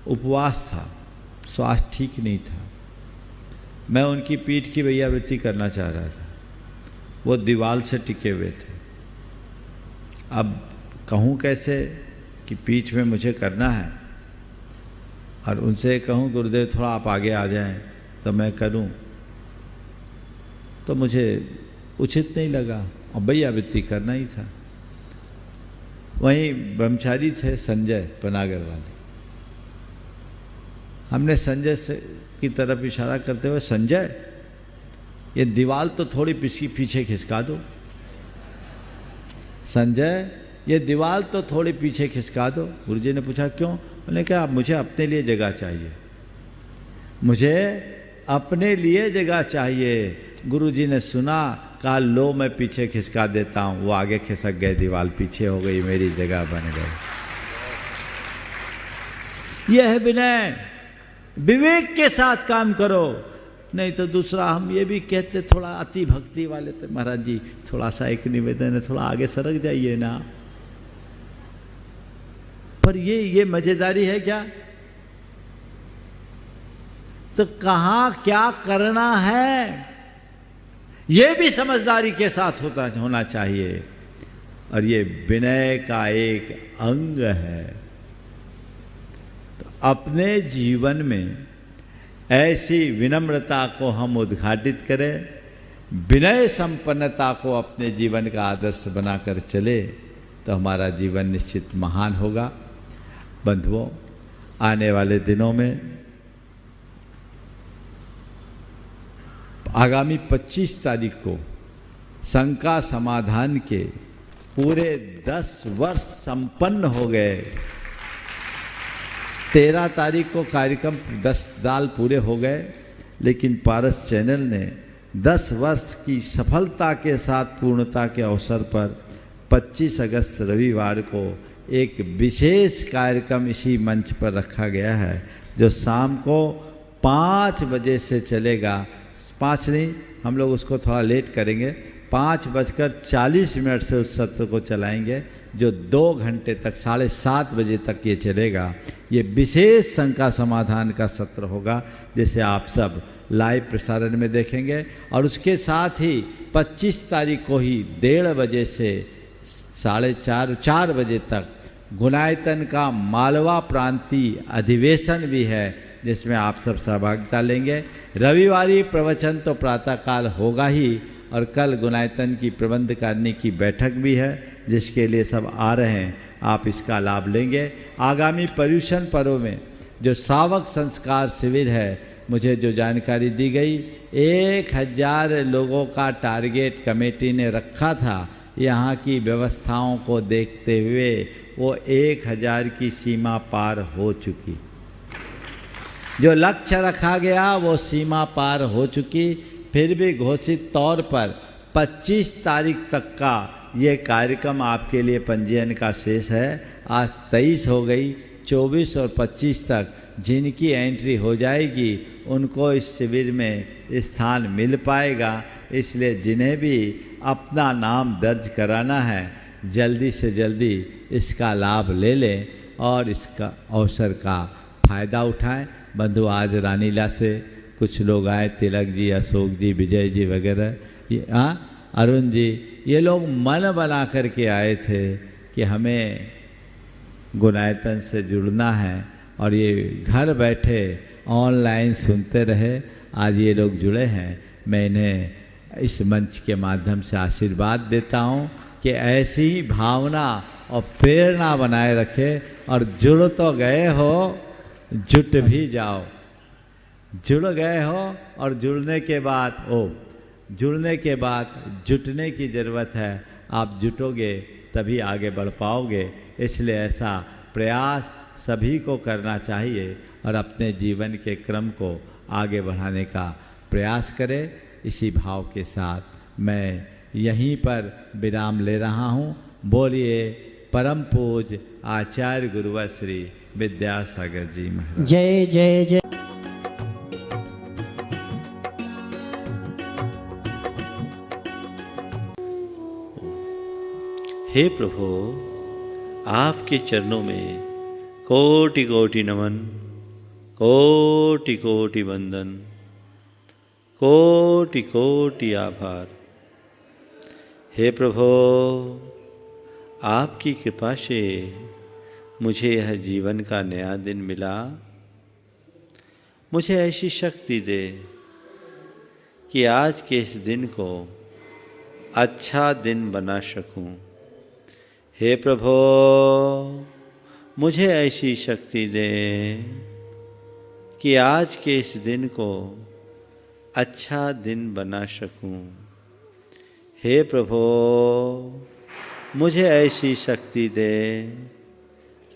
उपवास था, स्वास्थ्य ठीक नहीं था। मैं उनकी पीठ की वैयावृत्ति करना चाह रहा था, वो दीवार से टिके हुए थे। अब कहूँ कैसे कि पीठ में मुझे करना है, और उनसे कहूँ गुरुदेव थोड़ा आप आगे आ जाएं तो मैं करूँ, तो मुझे उचित नहीं लगा और वैयावृत्ति करना ही था। वहीं ब्रह्मचारी थे संजय पनागर वाले, हमने संजय से की तरफ इशारा करते हुए, संजय ये दीवार तो थोड़ी पीछे खिसका दो, संजय ये दीवार तो थोड़ी पीछे खिसका दो। गुरुजी ने पूछा क्यों? मैंने कहा मुझे अपने लिए जगह चाहिए, मुझे अपने लिए जगह चाहिए। गुरुजी ने सुना, कहा लो मैं पीछे खिसका देता हूँ। वो आगे खिसक गए, दीवार पीछे हो गई, मेरी जगह बन गई। यह है विनय। विवेक के साथ काम करो, नहीं तो दूसरा हम ये भी कहते थोड़ा अति भक्ति वाले थे, महाराज जी थोड़ा सा एक निवेदन है, थोड़ा आगे सरक जाइए ना। पर ये मजेदारी है क्या? तो कहां क्या करना है ये भी समझदारी के साथ होना चाहिए। और ये विनय का एक अंग है। तो अपने जीवन में ऐसी विनम्रता को हम उद्घाटित करें, विनय संपन्नता को अपने जीवन का आदर्श बनाकर चले, तो हमारा जीवन निश्चित महान होगा। बंधुओं, आने वाले दिनों में आगामी 25 तारीख को शंका समाधान के पूरे 10 वर्ष संपन्न हो गए। 13 तारीख को कार्यक्रम 10 साल पूरे हो गए, लेकिन पारस चैनल ने 10 वर्ष की सफलता के साथ पूर्णता के अवसर पर 25 अगस्त रविवार को एक विशेष कार्यक्रम इसी मंच पर रखा गया है, जो शाम को 5 बजे से चलेगा। 5 नहीं, हम लोग उसको थोड़ा लेट करेंगे, 5:40 से उस सत्र को चलाएंगे, जो 2 घंटे तक 7:30 बजे तक ये चलेगा। ये विशेष शंका समाधान का सत्र होगा, जिसे आप सब लाइव प्रसारण में देखेंगे। और उसके साथ ही 25 तारीख को ही 1:30 बजे से 4:30 बजे तक गुणायतन का मालवा प्रांतीय अधिवेशन भी है, जिसमें आप सब सहभागिता लेंगे। रविवारी प्रवचन तो प्रातःकाल होगा ही, और कल गुणायतन की प्रबंधकारिणी की बैठक भी है, जिसके लिए सब आ रहे हैं, आप इसका लाभ लेंगे। आगामी पर्युषण पर्व में जो श्रावक संस्कार शिविर है, मुझे जो जानकारी दी गई, 1000 लोगों का टारगेट कमेटी ने रखा था। यहाँ की व्यवस्थाओं को देखते हुए वो 1000 की सीमा पार हो चुकी। जो लक्ष्य रखा गया वो सीमा पार हो चुकी। फिर भी घोषित तौर पर 25 तारीख तक का ये कार्यक्रम आपके लिए पंजीयन का शेष है। आज 23 हो गई, 24 और 25 तक जिनकी एंट्री हो जाएगी उनको इस शिविर में स्थान मिल पाएगा। इसलिए जिन्हें भी अपना नाम दर्ज कराना है जल्दी से जल्दी इसका लाभ ले लें और इसका अवसर का फ़ायदा उठाएं। बंधु आज रानीला से कुछ लोग आए, तिलक जी, अशोक जी, विजय जी वगैरह, ये अरुण जी, ये लोग मन बना करके आए थे कि हमें गुणायतन से जुड़ना है और ये घर बैठे ऑनलाइन सुनते रहे। आज ये लोग जुड़े हैं। मैं इन्हें इस मंच के माध्यम से आशीर्वाद देता हूँ कि ऐसी ही भावना और प्रेरणा बनाए रखे और जुड़ तो गए हो, जुट भी जाओ। जुड़ गए हो और जुड़ने के बाद जुटने की ज़रूरत है। आप जुटोगे तभी आगे बढ़ पाओगे। इसलिए ऐसा प्रयास सभी को करना चाहिए और अपने जीवन के क्रम को आगे बढ़ाने का प्रयास करें। इसी भाव के साथ मैं यहीं पर विराम ले रहा हूँ। बोलिए परम पूज्य आचार्य गुरुवर श्री विद्यासागर जी महाराज। जय जय जय। हे प्रभु, आपके चरणों में कोटि कोटि नमन, कोटि कोटि वंदन, कोटि कोटि आभार। हे प्रभु, आपकी कृपा से मुझे यह जीवन का नया दिन मिला। मुझे ऐसी शक्ति दे कि आज के इस दिन को अच्छा दिन बना सकूं। हे प्रभु, मुझे ऐसी शक्ति दे कि आज के इस दिन को अच्छा दिन बना सकूं। हे प्रभु, मुझे ऐसी शक्ति दे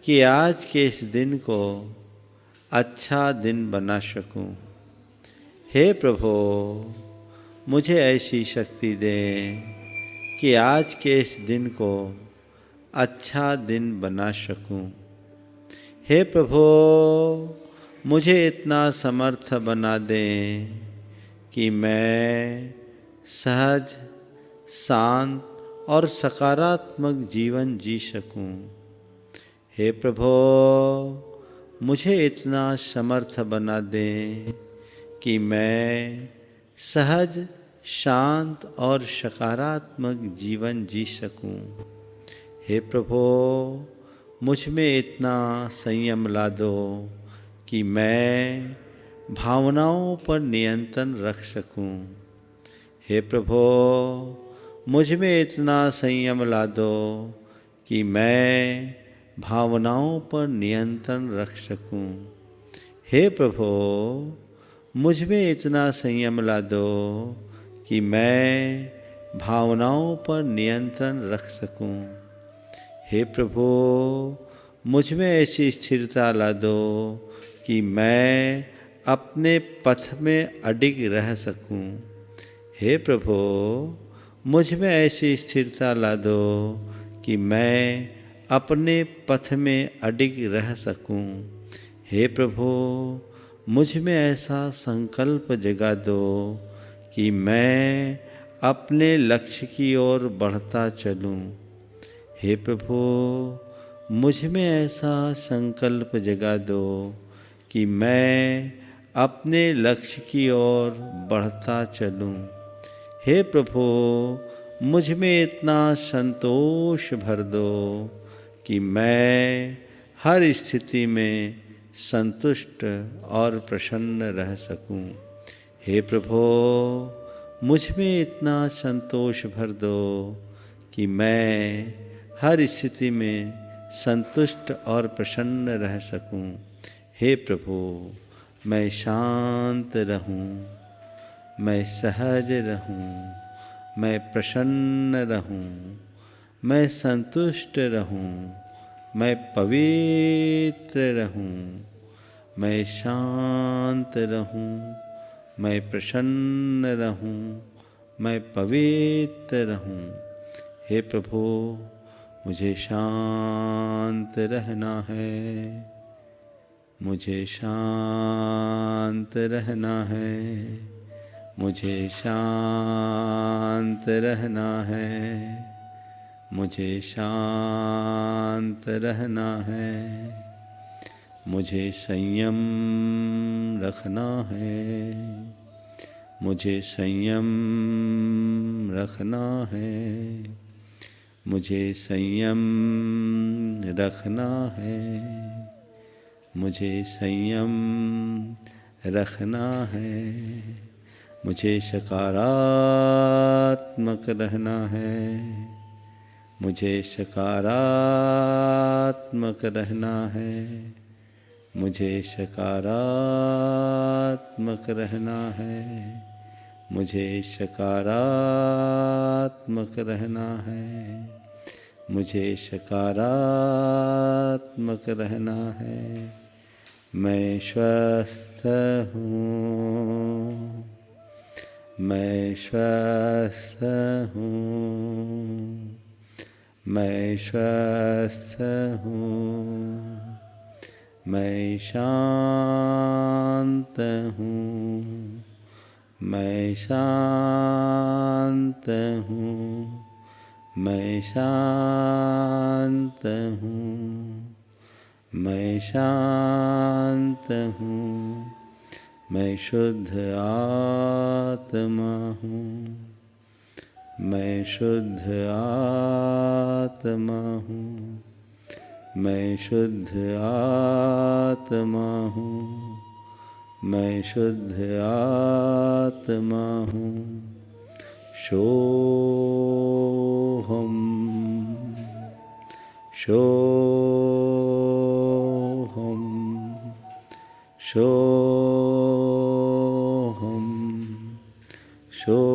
कि आज के इस दिन को अच्छा दिन बना सकूं। हे प्रभु, मुझे ऐसी शक्ति दे कि आज के इस दिन को अच्छा दिन बना सकूं। हे प्रभु, मुझे इतना समर्थ बना दें कि मैं सहज, शांत और सकारात्मक जीवन जी सकूं। हे प्रभु, मुझे इतना समर्थ बना दें कि मैं सहज, शांत और सकारात्मक जीवन जी सकूं। हे प्रभु, मुझ में इतना संयम ला दो कि मैं भावनाओं पर नियंत्रण रख सकूं। हे प्रभु, मुझ में इतना संयम ला दो कि मैं भावनाओं पर नियंत्रण रख सकूं। हे प्रभु, मुझ में इतना संयम ला दो कि मैं भावनाओं पर नियंत्रण रख सकूं। हे प्रभु, मुझ में ऐसी स्थिरता ला दो कि मैं अपने पथ में अडिग रह सकूं। हे प्रभु, मुझ में ऐसी स्थिरता ला दो कि मैं अपने पथ में अडिग रह सकूं। हे प्रभु, मुझ में ऐसा संकल्प जगा दो कि मैं अपने लक्ष्य की ओर बढ़ता चलूं। हे प्रभु, मुझ में ऐसा संकल्प जगा दो कि मैं अपने लक्ष्य की ओर बढ़ता चलूं। हे प्रभु, मुझ में इतना संतोष भर दो कि मैं हर स्थिति में संतुष्ट और प्रसन्न रह सकूं। हे प्रभु, मुझ में इतना संतोष भर दो कि मैं हर स्थिति में संतुष्ट और प्रसन्न रह सकूं। हे प्रभु, मैं शांत रहूं, मैं सहज रहूं, मैं प्रसन्न रहूं, मैं संतुष्ट रहूं, मैं पवित्र रहूं, मैं शांत रहूं, मैं प्रसन्न रहूं, मैं पवित्र रहूं। हे प्रभु, मुझे शांत रहना है, मुझे शांत रहना है, मुझे शांत रहना है, मुझे शांत रहना है, मुझे संयम रखना है, मुझे संयम रखना है, मुझे संयम रखना है, मुझे संयम रखना है, मुझे सकारात्मक रहना है, मुझे सकारात्मक रहना है, मुझे सकारात्मक रहना है, मुझे सकारात्मक रहना है, मुझे सकारात्मक रहना है। मैं स्वस्थ हूँ, मैं स्वस्थ हूँ, मैं स्वस्थ हूँ, मैं शांत हूँ, मैं शांत हूँ, मैं शांत हूँ, मैं शांत हूँ, मैं शुद्ध आत्मा हूँ, मैं शुद्ध आत्मा हूँ, मैं शुद्ध आत्मा हूँ, मैं शुद्ध आत्मा हूँ। सोहम, सोहम, सोहम, सोहम, सोहम,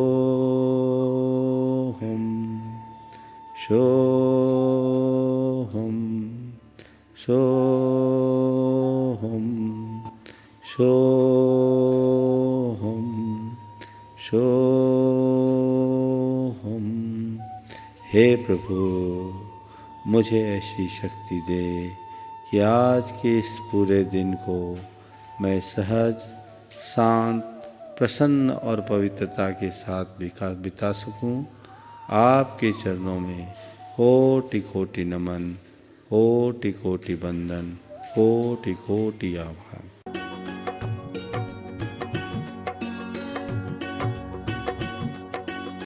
सोहम, सोहम, सोहम। हे प्रभु, मुझे ऐसी शक्ति दे कि आज के इस पूरे दिन को मैं सहज, शांत, प्रसन्न और पवित्रता के साथ बिता सकूं। आपके चरणों में कोटि कोटि नमन, कोटि कोटि वंदन, कोटि कोटि आभार।